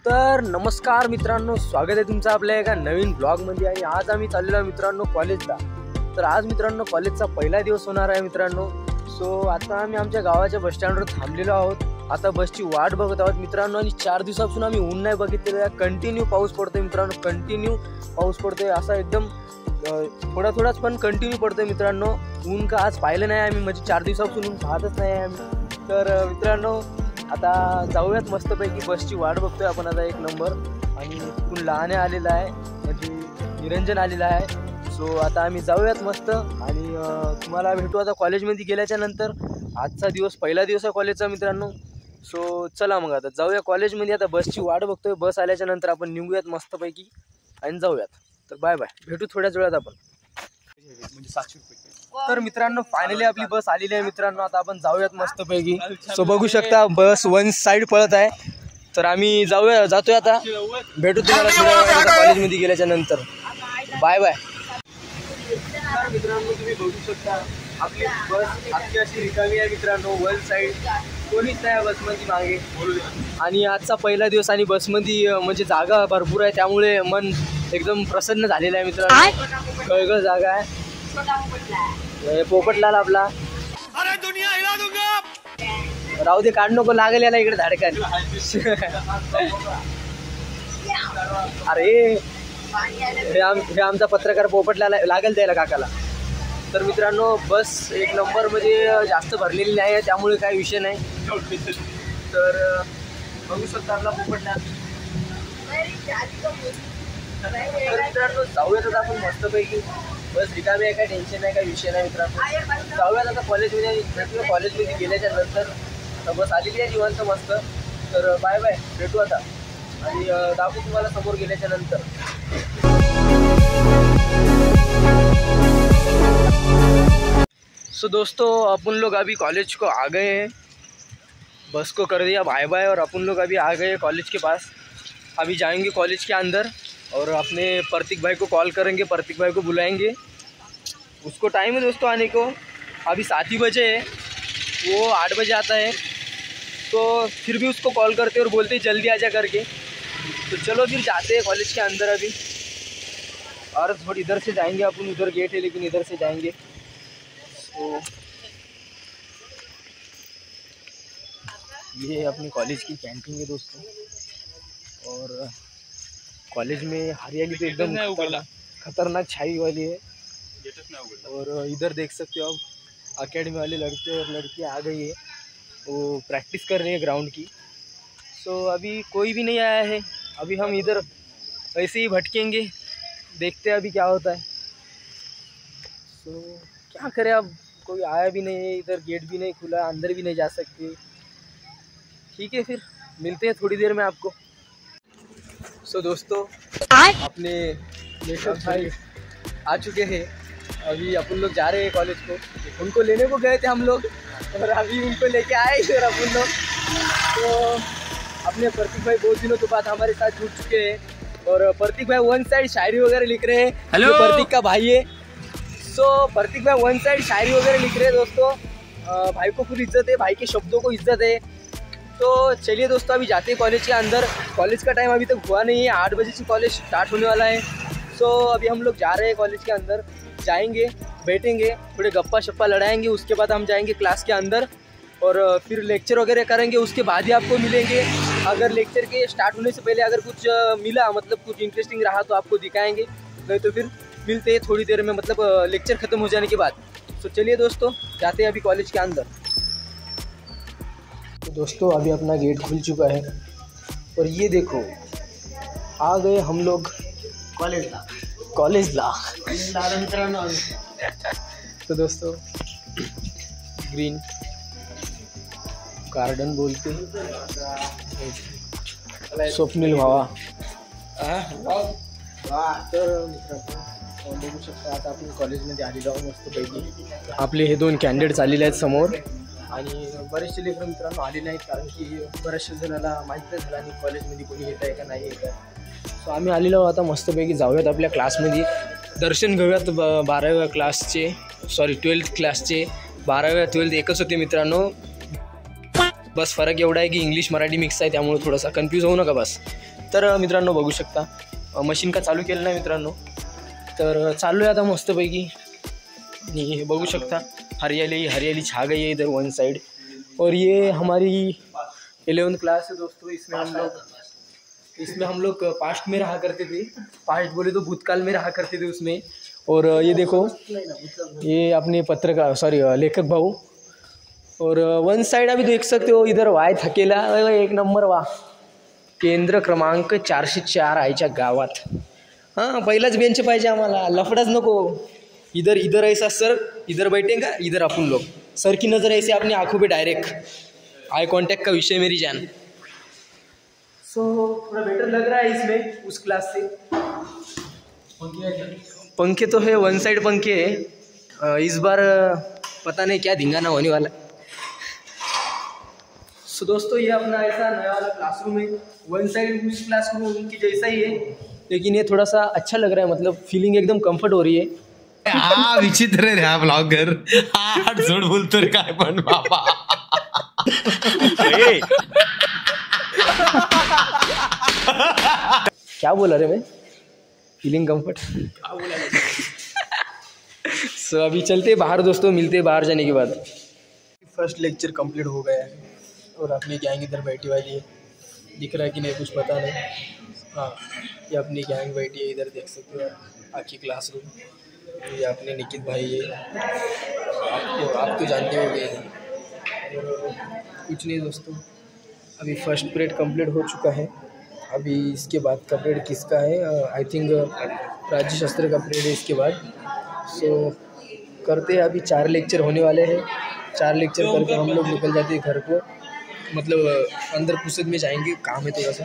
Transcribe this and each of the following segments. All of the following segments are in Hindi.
तर नमस्कार मित्रांनो, स्वागत आहे तुमचं आपल्या एका नवीन ब्लॉगमध्ये। आणि आज आम्ही चाललेलो आहे मित्रांनो कॉलेजला। तर आज मित्रांनो कॉलेजचा पहिला दिवस होणार आहे मित्रांनो। सो आता आम्ही आमच्या गावाच्या बस स्टँडवर थांबलेलो आहोत। आता बसची वाट बघत आहोत मित्रांनो। आणि 4 दिवसापासून आम्ही ऊन नाही बघितलेलं आहे। कंटिन्यू पाऊस पडतोय मित्रांनो, कंटिन्यू पाऊस पडतोय। असा एकदम थोडाच पण कंटिन्यू पडतोय मित्रांनो। ऊन का आज पाहिलं नाही आम्ही, म्हणजे 4 दिवसापासून ऊन पाहतच नाही आम्ही। तर मित्रांनो आता जाऊयात मस्तपैकी, बसची वाट बघतोय आपण आता एक नंबर। आणि तिकडून लहाने आलेला आहे, म्हणजे निरंजन आलेला आहे। सो आता आम्ही जाऊयात मस्त। आणि तुम्हाला भेटू आता कॉलेजमध्ये गेल्याच्या नंतर। आजचा दिवस पहिला दिवस आहे कॉलेजचा मित्रांनो। सो चला मग आता जाऊया कॉलेजमध्ये। आता बसची वाट बघतोय, बस आल्याच्या नंतर आपण निघूयात मस्तपैकी आणि जाऊयात। तर बाय बाय, भेटू थोड्याच वेळात आपण। म्हणजे 700 रुपये। तर मित्रांनो फायनली आपली बस आलेली आहे मित्रांनो। आता आपण जाऊयात मस्तपैकी। सो बघू शकता बस वन साइड पळत आहे। तर आम्ही जातोय आता। भेटू तुम्हाला थोड्या वेळात कॉलेजमध्ये गेल्याच्या नंतर। Bye bye. तर मित्रांनो तुम्ही बघू शकता आपली बस अख्खी अशी रिकामी आहे मित्रांनो। वन साइड कोणीच नाही बसमध्ये मागे। आणि आजचा पहिला दिवस आणि बसमध्ये म्हणजे जागा भरपूर आहे, त्यामुळे मन एकदम प्रसन्न झालेलं आहे मित्रांनो। कळगळ जागा आहे। पोपटलाल आपला, अरे दुनिया हिला दूंगा। राहू दे, काढ नको, लागेल याला इकडे धाडकान। अरे हे आमचा पत्रकार पोपटलाल लागेल द्यायला काकाला। तर मित्रांनो बस एक नंबर, म्हणजे जास्त भरलेली नाही आहे, त्यामुळे काही विषय नाही। तर बघू शकता आपला पोपटलाल। तर मित्रांनो जाऊयात आपण मस्तपैकी। बस रिकामी आहे, काय टेन्शन नाही, काय विषय नाही मित्रांनो। जाऊयात आता कॉलेजमध्ये। भेटूया कॉलेजमध्ये गेल्याच्या नंतर। आता बस आलेली आहे निवांत मस्त। तर बाय बाय, भेटू आता। आणि दाखवू तुम्हाला समोर गेल्याच्या नंतर। सो दोस्तों अपन लोग अभी कॉलेज को आ गए हैं। बस को कर दिया बाय बाय और अपन लोग अभी आ गए कॉलेज के पास। अभी जाएंगे कॉलेज के अंदर और अपने प्रतीक भाई को कॉल करेंगे, प्रतीक भाई को बुलाएंगे। उसको टाइम है दोस्तों आने को, अभी 7 ही बजे है, वो 8 बजे आता है। तो फिर भी उसको कॉल करते और बोलते जल्दी आजा करके। तो चलो फिर जाते हैं कॉलेज के अंदर अभी। और थोड़ी इधर से जाएंगे अपन, उधर गेट है लेकिन इधर से जाएंगे। तो ये अपनी कॉलेज की कैंटीन है दोस्तों। और कॉलेज में हरियाली तो एकदम खतरनाक छाई वाली है। और इधर देख सकते हो आप अकेडमी वाले लड़के और लड़कियाँ आ गई है, वो प्रैक्टिस कर रहे हैं ग्राउंड की। सो अभी कोई भी नहीं आया है, अभी हम इधर ऐसे ही भटकेंगे, देखते हैं अभी क्या होता है। सो क्या करें, अब कोई आया भी नहीं है, इधर गेट भी नहीं खुला, अंदर भी नहीं जा सकते। ठीक है फिर मिलते हैं थोड़ी देर में आपको। सो दोस्तों अपने लेखक भाई आ चुके हैं। अभी अपन लोग जा रहे हैं कॉलेज को। उनको लेने को गए थे हम लोग, और अभी उनको लेके आए और अपन लोग। तो अपने प्रतीक भाई बहुत दिनों के बाद हमारे साथ जुड़ चुके हैं। और प्रतीक भाई वन साइड शायरी वगैरह लिख रहे हैं। हेलो, प्रतीक का भाई है। सो प्रतीक भाई वन साइड शायरी वगैरह लिख रहे हैं दोस्तों। भाई को फुल इज्जत है, भाई के शब्दों को इज्जत है। तो चलिए दोस्तों अभी जाते हैं कॉलेज के अंदर। कॉलेज का टाइम अभी तक हुआ नहीं है, 8 बजे से कॉलेज स्टार्ट होने वाला है। सो अभी हम लोग जा रहे हैं कॉलेज के अंदर, जाएंगे, बैठेंगे, थोड़े गप्पा शप्पा लड़ाएंगे। उसके बाद हम जाएंगे क्लास के अंदर और फिर लेक्चर वगैरह करेंगे। उसके बाद ही आपको मिलेंगे। अगर लेक्चर के स्टार्ट होने से पहले अगर कुछ मिला, मतलब कुछ इंटरेस्टिंग रहा, तो आपको दिखाएंगे, नहीं तो फिर मिलते हैं थोड़ी देर में, मतलब लेक्चर ख़त्म हो जाने के बाद। तो चलिए दोस्तों जाते हैं अभी कॉलेज के अंदर। तो दोस्तों अभी अपना गेट खुल चुका है और ये देखो आ गए हम लोग कॉलेजला। तो दोस्तों ग्रीन गार्डन बोलते, स्वप्नील भावा। तर मित्रांनो बघू शकता आता आपण कॉलेजमध्ये आलेलो आहोत मस्तपैकी। आपले हे 2 कॅन्डिडेट्स आलेले आहेत समोर। आणि बरेचसे लेकरं मित्रांनो आलेले आहेत, कारण की बऱ्याचशा जणांना माहीत नाही झालं आणि कॉलेजमध्ये कोणी येत आहे का नाही येत आहे। सो आम्ही आलेलो आहोत आता मस्तपैकी। जाऊयात आपल्या क्लासमध्ये, दर्शन घेऊयात 12व्या क्लासचे, सॉरी 12th क्लासचे। 12व्या 12th एकच होते मित्रांनो। बस फरक एवढा आहे की इंग्लिश मराठी मिक्स आहे, त्यामुळे थोडासा कन्फ्यूज होऊ नका बस। तर मित्रांनो बघू शकता मशीन का चालू केलं नाही मित्रांनो, तर चालू आहे आता मस्तपैकी। ये बघू सकता हरियाली हरियाली छा गई है इधर वन साइड। और ये हमारी 11th क्लास है दोस्तों। इसमें हम लोग पास्ट में रहा करते थे, पास्ट बोले तो भूतकाल में रहा करते थे उसमें। और ये देखो ये अपने पत्रकार लेखक भाऊ। और वन साइड अभी देख सकते हो इधर वाय थकेला एक नंबर वा, केंद्र क्रमांक 404 आईच्या गावात। हाँ पहिलाच बेंच पाहिजे आम्हाला, लफडाच नको। इधर ऐसा सर इधर बैठेगा, इधर अपन लोग, सर की नज़र ऐसे अपनी आंखों पे डायरेक्ट, आई कांटेक्ट का विषय मेरी जान। सो थोड़ा बेटर लग रहा है इसमें उस क्लास से। पंखे तो है, वन साइड पंखे है। इस बार पता नहीं क्या धिंगाना होने वाला। सो दोस्तों ये अपना ऐसा नया वाला क्लासरूम है, वन साइड उस क्लासरूम की जैसा ही है, लेकिन ये थोड़ा सा अच्छा लग रहा है, मतलब फीलिंग एकदम कंफर्ट हो रही है। विचित्र रे हा ब्लॉगर, हा जोड बोलतो रे काय पण बाबा। क्या बोला रे मैं, फीलिंग कंफर्ट। सो अभी चलते बाहर दोस्तों, मिलते बाहर जाने के बाद। फर्स्ट लेक्चर कंप्लीट हो गया है और अपनी गैंग इधर बैठी वाली है, दिख रहा है कि नहीं कुछ पता नहीं। हाँ ये अपनी गैंग बैठी है इधर, देख सकते हो आखी क्लासरूम। ये अपने निकित भाई है, आप तो जानते होंगे। कुछ नहीं दोस्तों, अभी फर्स्ट पीरियड कंप्लीट हो चुका है। अभी इसके बाद का पीरियड किसका है, आई थिंक राज्यशास्त्र का पीरियड है इसके बाद। सो करते हैं, अभी 4 लेक्चर होने वाले हैं। 4 लेक्चर करके हम लोग निकल जाते हैं घर को, मतलब अंदर पुस्तक में जाएंगे, काम है थोड़ा सा।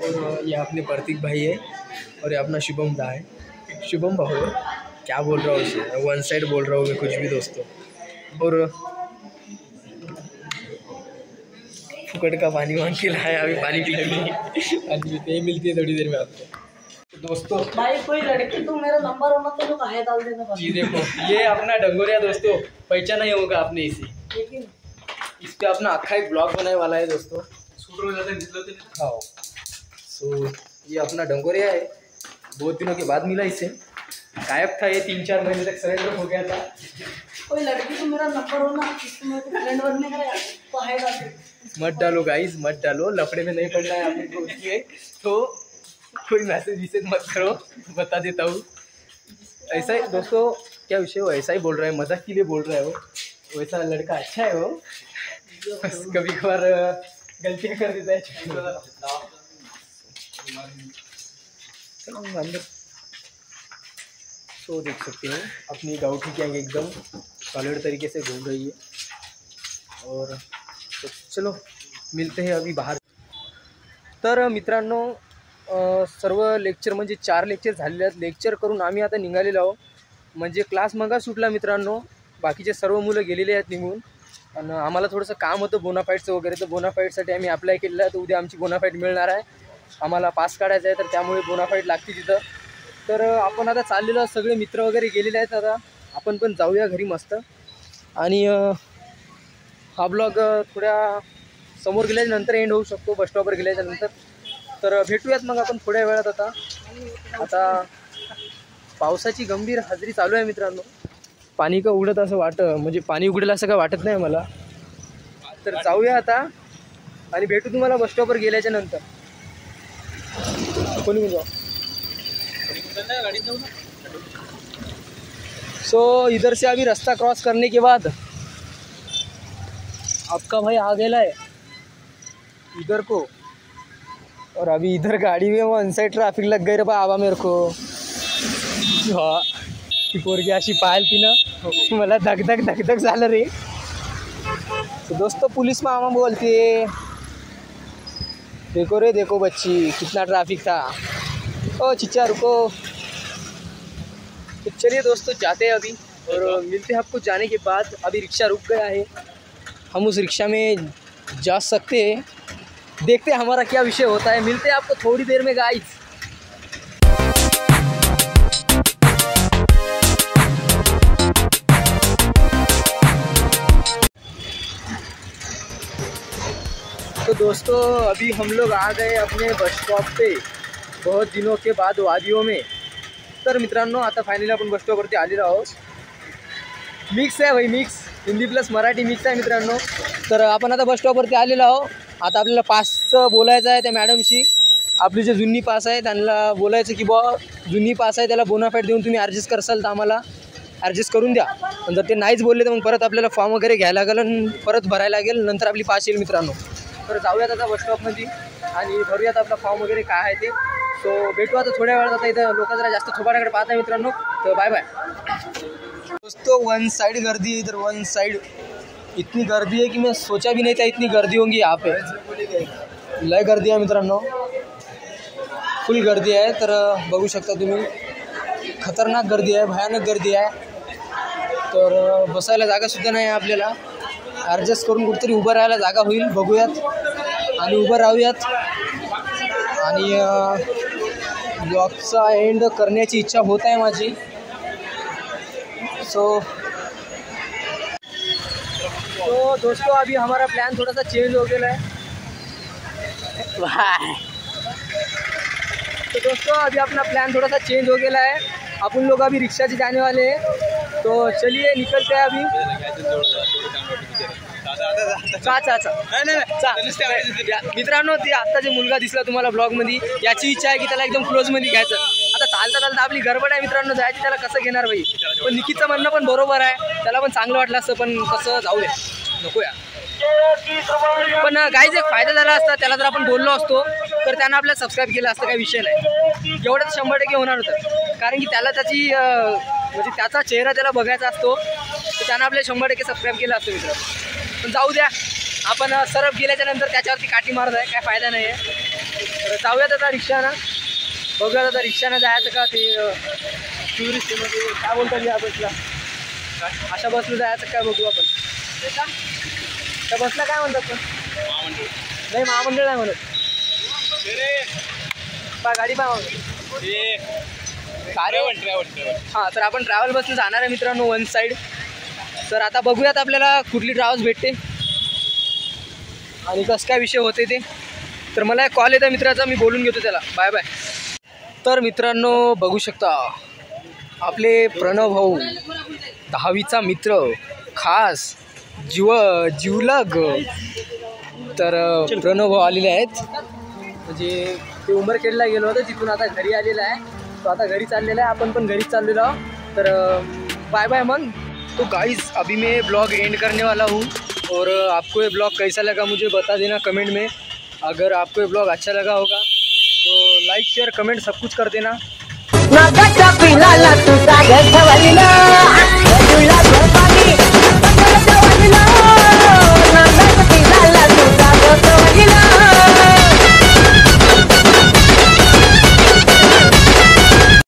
और ये अपने प्रतीक भाई है और ये अपना शुभम दा है, शुभम भाऊ है, क्या बोल रहा हूँ उसे, वन साइड बोल रहा हूँ मैं कुछ भी दोस्तों। और फुकट का पानी मांग के लाया, अभी पानी पिलाने मिलती है थोड़ी देर में आपको। तो दोस्तों भाई कोई लड़की तो मेरा नंबर होना तो लोग है डाल देना। ये देखो ये अपना डंगोरिया दोस्तों, पहचाना ही होगा आपने इसे, लेकिन इस पे अपना अक्खा एक ब्लॉग बनाने वाला है दोस्तों। हाँ सो ये अपना डंगोरिया है, बहुत दिनों के बाद मिला इसे, गायब था ये 3-4 महीने तक, सरेंडर हो गया था। कोई लड़की तो मेरा नंबर होना, जिसको मेरे को फ्रेंड बनने का तो है डाल दे। मत डालो गाइस, मत डालो, लफड़े में नहीं पड़ना है आपने को उसमें, तो कोई मैसेज विसेज मत करो, बता देता हूँ। ऐसा ही दोस्तों, क्या विषय हो, ऐसा ही बोल रहा है, मजाक के लिए बोल रहा है वो, वैसा लड़का अच्छा है वो, बस कभी कभार गलतियाँ कर देता है। चलो अंदर। तो देख सकते हो अपनी गाउठी गैंग एकदम सॉलिड तरीके से घूम रही है। और तो चलो मिलते हैं अभी बाहर। तर मित्रांनो सर्व लेक्चर म्हणजे 4 लेक्चर झालेले आहेत, लेक्चर करून आम्ही आता निघालेलो आहोत, म्हणजे क्लास मगा सुटला मित्रांनो, बाकीचे सर्व मुलं गेलेले आहेत निघून। आणि आम्हाला थोडंसं काम होतं बोनाफाईडचं वगैरे, तर बोनाफाईडसाठी आम्ही अप्लाय केलेलं आहे, तर उद्या आमची बोनाफाईड मिळणार आहे, आम्हाला पास काढायचा आहे, तर त्यामुळे बोनाफाईड लागते तिथं। तर आपण आता चाललेलो, सगळे मित्र वगैरे गेलेले आहेत, आता आपण पण जाऊया घरी मस्त। आणि हा ब्लॉग थोड्या समोर गेल्यानंतर एंड होऊ शकतो, बस स्टॉपवर गेल्याच्यानंतर। तर भेटूयात मग आपण थोड्या वेळात। आता पावसाची गंभीर हजेरी चालू आहे मित्रांनो, पाणी का उडत असं म्हणजे पाणी उघडेल असं काय वाटत नाही मला। तर जाऊया आता आणि भेटू तुम्हाला बस स्टॉपवर गेल्याच्या नंतर। कोणी म्हणतो सो इधर से अभी रास्ता क्रॉस करने के बाद आपका भाई आ गया है इधर को, और अभी इधर गाड़ी में वन साइड ट्रैफिक लग गई रे बाबा मेरे को। हाँ ती पोरगी अशी पाहिली ना, मला धक झालं रे। तो दोस्तों पुलिस मामा बोलती है, देखो रे देखो बच्ची कितना ट्रैफिक था, ओ चिच्चा रुको। तो चलिए दोस्तों जाते हैं अभी, और मिलते हैं आपको जाने के बाद। अभी रिक्शा रुक गया है, हम उस रिक्शा में जा सकते हैं, देखते हैं हमारा क्या विषय होता है। मिलते हैं आपको थोड़ी देर में गाइस। तो दोस्तों अभी हम लोग आ गए अपने बस स्टॉप पे बहुत दिनों के बाद वादियों में. तर मित्रांनो आता फायनली आपण बस स्टॉपवरती आलेलो आहोत. मिक्स आहे भाई, mix Hindi plus Marathi mix आहे मित्रांनो. तर आपण आता बस स्टॉपवरती आलेलो आहोत. आता आपल्याला पासचं बोलायचं आहे त्या मॅडमशी. आपली जे जुनी पास आहे त्यांना बोलायचं की बुवा जुनी पास आहे त्याला बोनाफाईड देऊन तुम्ही ॲडजस्ट करसाल तर आम्हाला ॲडजस्ट करून द्या. पण जर ते नाहीच बोलले तर मग परत आपल्याला फॉर्म वगैरे घ्यायला लागेल आणि परत भरायला लागेल, नंतर आपली पास येईल मित्रांनो. तर जाऊयात आता बस स्टॉपमध्ये आणि भरूयात आपला फॉर्म वगैरे काय आहे ते. सो भेटू आता थोड्या वेळात. आता इथं लोक जरा जास्त थोबाडाकडे पाहत आहे मित्रांनो. तर बाय बाय. दोस्तों वन साइड गर्दी है इधर, वन साइड इतनी गर्दी है कि मैं सोचा भी नहीं था इतनी गर्दी होगी यहाँ पे. लय गर्दी आहे मित्रांनो, फुल गर्दी आहे. तर बघू शकता तुम्ही, खतरनाक गर्दी आहे, भयानक गर्दी आहे. तर बसायला जागासुद्धा नाही आहे आपल्याला. ॲडजस्ट करून कुठेतरी उभं राहायला जागा होईल बघूयात आणि उभं राहूयात. आणि ब्लॉगचा एंड करण्याची इच्छा होत आहे माझी. तो दोस्तों अभी हमारा प्लान थोड़ा सा चेंज हो गया है. तो दोस्तों अभी अपना प्लान थोड़ा सा चेंज हो गया है. अपन लोग अभी रिक्शा से जाने वाले हैं. तो चलिए निकलते हैं अभी. मित्रांनो ते आत्ता जे मुलगा दिसला तुम्हाला ब्लॉगमध्ये याची इच्छा आहे की त्याला एकदम क्लोजमध्ये घ्यायचं. आता चालता चालता आपली गडबड आहे मित्रांनो जायची, त्याला कसं घेणार बाई. पण निकितचं म्हणणं पण बरोबर आहे, त्याला पण चांगलं वाटलं असतं पण कसं जाऊ दे नको या. पण गाईज एक फायदा झाला असता, त्याला जर आपण बोललो असतो तर त्यानं आपल्याला सबस्क्राईब केलं असतं, काही विषय नाही. एवढंच 100% होणार होतं, कारण की त्याला त्याची म्हणजे त्याचा चेहरा त्याला बघायचा असतो, तर त्यानं आपल्याला 100% सबस्क्राईब केलं असतं मित्रांनो. पण जाऊ द्या, आपण सरप गेल्याच्या नंतर त्याच्यावरती काठी मारत आहे, काय फायदा नाही आहे. तर जाऊयात आता रिक्षानं, बघूयात आता रिक्षानं जायचं का ते टुरिस्टमध्ये काय बोलतात या बसला, अशा बसला जायचं काय बघू आपण. त्या बसला काय म्हणतात पण नाही, महामंडळ नाही म्हणत, गाडी पाय म्हणत. हां, तर आपण ट्रॅव्हल बसने जाणार आहे मित्रांनो वन साईड. तर आता बघूयात आपल्याला कुठली ट्रॅव्हल्स भेटते आणि कसं काय विषय होते ते. तर मला एक कॉल येतो मित्राचा, मी बोलून घेतो त्याला. Bye bye. तर मित्रांनो बघू शकता आपले प्रणव भाऊ, 10वीचा मित्र, खास जिवलग. तर प्रणव भाऊ आलेले आहेत, म्हणजे ते उमरखेडला गेलो होतं, तिथून आता घरी आलेला आहे. तो आता घरी चाललेला आहे, आपण पण घरीच चाललेलो आहोत. तर बाय बाय मग. तो गाइस अभी मैं ब्लॉग एंड करने वाला हूँ, और आपको ये ब्लॉग कैसा लगा मुझे बता देना कमेंट में. अगर आपको ये ब्लॉग अच्छा लगा होगा तो लाइक शेयर कमेंट सब कुछ कर देना.